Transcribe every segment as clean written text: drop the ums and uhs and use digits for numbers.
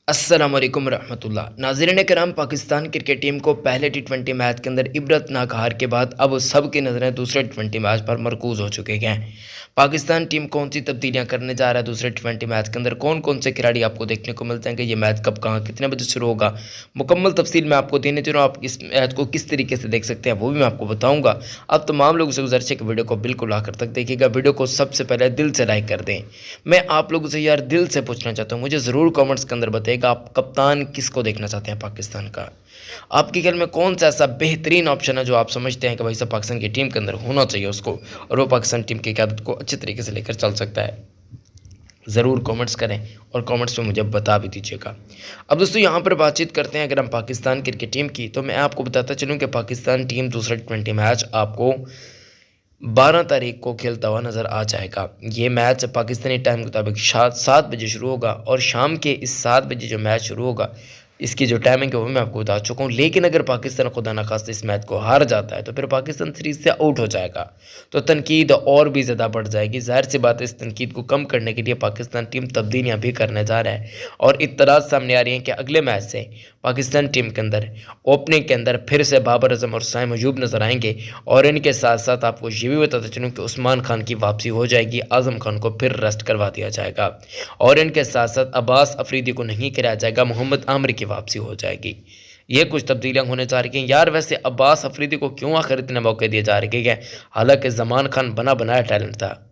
अस्सलाम वालेकुम रहमतुल्लाह नाज़रीन कराम। पाकिस्तान क्रिकेट टीम को पहले टी20 मैच के अंदर इबरतनाक हार के बाद अब सबकी नज़रें दूसरे टी20 मैच पर मरकूज़ हो चुके हैं। पाकिस्तान टीम कौन सी तब्दीलियां करने जा रहा है दूसरे टी20 मैच के अंदर, कौन कौन से खिलाड़ी आपको देखने को मिलते हैं कि ये मैच कब कहाँ कितने बजे शुरू होगा, मुकम्मल तफसील मैं आपको देने जा रहा हूँ। आप इस मैच को किस तरीके से देख सकते हैं वो भी मैं आपको बताऊँगा। अब तमाम लोगों से गुजारिश है कि वीडियो को बिल्कुल आखिर तक देखिएगा। वीडियो को सबसे पहले दिल से लाइक कर दें। मैं आप लोगों से यार दिल से पूछना चाहता हूँ, मुझे ज़रूर कमेंट्स के अंदर बताइएगा आप कप्तान किसको देखना चाहते हैं पाकिस्तान का। आपके ख्याल में कौन सा ऐसा बेहतरीन ऑप्शन है जो आप समझते हैं कि भाई साहब पाकिस्तान की टीम के अंदर होना चाहिए उसको, और वो पाकिस्तान टीम की क़यादत को अच्छे तरीके से लेकर चल सकता है। ज़रूर कमेंट्स करें और कमेंट्स में मुझे बता भी दीजिएगा। अब दोस्तों यहाँ पर बातचीत करते हैं अगर हम पाकिस्तान क्रिकेट टीम की, तो मैं आपको बताता चलूँ कि पाकिस्तान टीम दूसरा टी20 मैच आपको 12 तारीख को खेलता हुआ नज़र आ जाएगा। ये मैच पाकिस्तानी टाइम के मुताबिक 7 बजे शुरू होगा और शाम के इस 7 बजे जो मैच शुरू होगा इसकी जो टाइमिंग है वो मैं आपको बता चुका हूँ। लेकिन अगर पाकिस्तान खुदा न खास्ता इस मैच को हार जाता है तो फिर पाकिस्तान सीरीज़ से आउट हो जाएगा, तो तनकीद और भी ज़्यादा बढ़ जाएगी। ज़ाहिर सी बात है इस तनकीद को कम करने के लिए पाकिस्तान टीम तब्दीलियाँ भी करने जा रहा है और इत्तलात सामने आ रही हैं कि अगले मैच से पाकिस्तान टीम के अंदर ओपनिंग के अंदर फिर से बाबर आजम और साइम अयूब नजर आएंगे। और इनके साथ साथ आपको ये भी बताते चलूँ कि उस्मान खान की वापसी हो जाएगी, आजम खान को फिर रेस्ट करवा दिया जाएगा और इनके साथ साथ अब्बास अफरीदी को नहीं कराया जाएगा, मोहम्मद आमिर की वापसी हो जाएगी। ये कुछ तब्दीलियां होने जा रही हैं यार। वैसे अब्बास अफरीदी को क्यों आखिर इतने मौके दिए जा रहे हैं, हालांकि जमान खान बना बनाया टैलेंट था,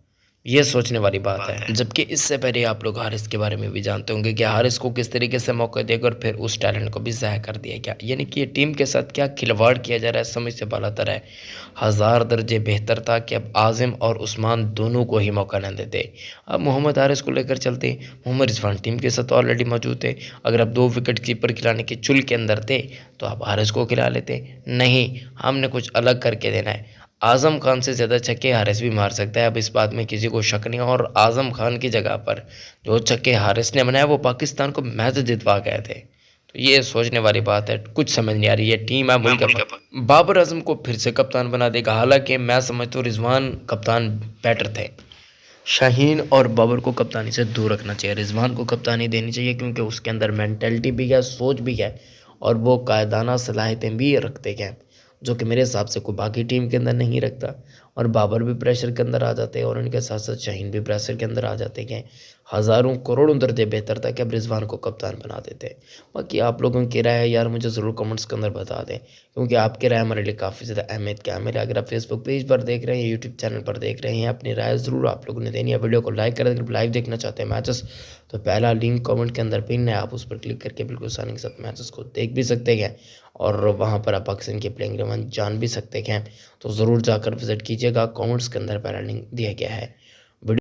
ये सोचने वाली बात है। जबकि इससे पहले आप लोग हारिस के बारे में भी जानते होंगे कि हारिस को किस तरीके से मौका देकर और फिर उस टैलेंट को भी ज़ाया कर दिया गया। यानी कि ये टीम के साथ क्या खिलवाड़ किया जा रहा है समझ से बालातर है। हज़ार दर्जे बेहतर था कि अब आज़िम और उस्मान दोनों को ही मौका न देते। अब मोहम्मद हारिस को लेकर चलते, मोहम्मद रिजवान टीम के साथ ऑलरेडी मौजूद थे। अगर अब 2 विकेट कीपर खिलाने के चुल के अंदर थे तो आप हारिस को खिला लेते। नहीं, हमने कुछ अलग करके देना है। आज़म खान से ज़्यादा छक्के हारिस भी मार सकता है, अब इस बात में किसी को शक नहीं। और आज़म खान की जगह पर जो छक्के हारिस ने बनाया वो पाकिस्तान को मैच जितवा गए थे। तो ये सोचने वाली बात है, कुछ समझ नहीं आ रही। ये टीम है मुल्क का बाबर आजम को फिर से कप्तान बना देगा। हालांकि मैं समझता हूँ रिजवान कप्तान बेटर थे। शाहीन और बाबर को कप्तानी से दूर रखना चाहिए, रिजवान को कप्तानी देनी चाहिए क्योंकि उसके अंदर मेंटलिटी भी है, सोच भी है और वो कायदाना सलाहियतें भी रखते हैं जो कि मेरे हिसाब से कोई बाकी टीम के अंदर नहीं रखता। और बाबर भी प्रेशर के अंदर आ जाते हैं और उनके साथ साथ शाहीन भी प्रेशर के अंदर आ जाते हैं। हज़ारों करोड़ों दर्जे बेहतर था कि अब रिजवान को कप्तान बना देते हैं। बाकी आप लोगों की राय है यार मुझे ज़रूर कमेंट्स के अंदर बता दें, क्योंकि आपकी राय हमारे लिए काफ़ी ज़्यादा अहमियत के हामिल है। अगर आप फेसबुक पेज पर देख रहे हैं, यूट्यूब चैनल पर देख रहे हैं, अपनी राय ज़रूर आप लोगों ने देनी है। वीडियो को लाइक करें। अगर लाइव देखना चाहते हैं मैचेस तो पहला लिंक कमेंट के अंदर पिन है, आप उस पर क्लिक करके बिल्कुल आसानी के साथ मैचेस को देख भी सकते हैं और वहाँ पर आप पाकिस्तान के प्लेइंग 11 जान भी सकते हैं। तो ज़रूर जाकर विज़िट कीजिएगा, कमेंट्स के अंदर पहला लिंक दिया गया है।